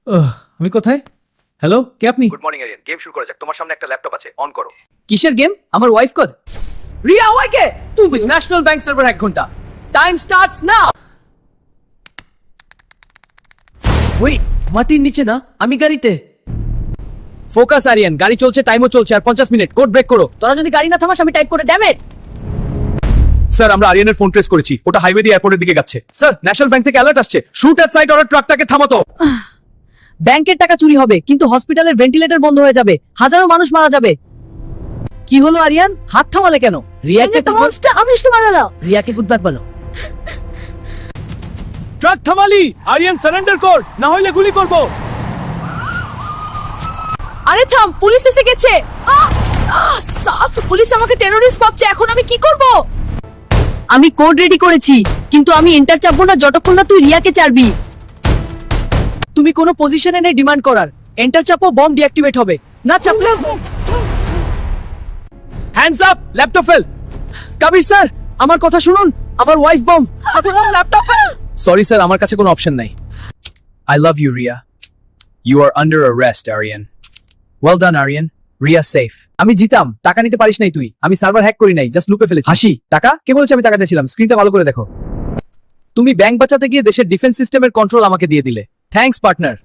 আমি কোথায়? হ্যালো, কে আপনি? গুড মর্নিং এরিয়ান, গেম শুরু করা যাক। তোমার সামনে একটা ল্যাপটপ আছে, অন করো। কিসের গেম? আমার ওয়াইফ কদ রিয়া ওয়াইকে তুমি ন্যাশনাল ব্যাংক সার্ভার 1 ঘন্টা টাইম স্টার্টস নাও। ওই মাটির নিচে না, আমি গাড়িতে। ফোকাস আরিয়ান, গাড়ি চলছে, টাইমও চলছে, আর 50 মিনিট। কোড ব্রেক করো। তোরা যদি গাড়ি না থামাস আমি টাইপ করে ড্যামেট। স্যার, আমরা আরিয়ানের ফোন ট্রেস করেছি, ওটা হাইওয়ে দিয়ে এয়ারপোর্টের দিকে যাচ্ছে। স্যার, ন্যাশনাল ব্যাংক থেকে অ্যালার্ট আসছে, শুট অ্যাট সাইট অর্ডার, ট্রাকটাকে থামাতো। ব্যাংকের টাকা চুরি হবে, কিন্তু হসপিটালের ভেন্টিলেটর বন্ধ হয়ে যাবে, হাজারো মানুষ মারা যাবে। কি হলো আরিয়ান, হাত থামালে কেন? রিয়াকে রিয়াকে গুড বাই বলো। ট্রাক থামালি, আরিয়ান সারেন্ডার কর, না হলে গুলি করব। আরে থাম, পুলিশ এসে গেছে। সাস, পুলিশ আমাকে টেররিস্ট ভাবছে, এখন আমি কি করব? আমি কোড রেডি করেছি, কিন্তু আমি এন্টার চাপবো না যতক্ষণ না তুই রিয়াকে চারবি। তুমি কোনো পজিশনে নেই ডিমান্ড করার। এন্টার চাপো, বম্ব ডিঅ্যাক্টিভেট হবে। না চাপলে হ্যান্ডস আপ, ল্যাপটপ ফেল। কবির স্যার, আমার কথা শুনুন, আমার ওয়াইফ বম্ব, আপনার ল্যাপটপ ফেল। সরি স্যার, আমার কাছে কোনো অপশন নাই। I love you, Ria. You are under arrest, Aryan. Well done, Aryan. Ria safe. আমি জিতাম, টাকা নিতে পারিস নাই তুই। আমি সার্ভার হ্যাক করি নাই, জাস্ট লুপে ফেলেছি। হাসি, টাকা কে বলেছে আমি টাকা চাইছিলাম? স্ক্রিনটা ভালো করে দেখো। তুমি ব্যাংক বাঁচাতে গিয়ে দেশের ডিফেন্স সিস্টেমের কন্ট্রোল আমাকে দিয়ে দিলে। Thanks partner.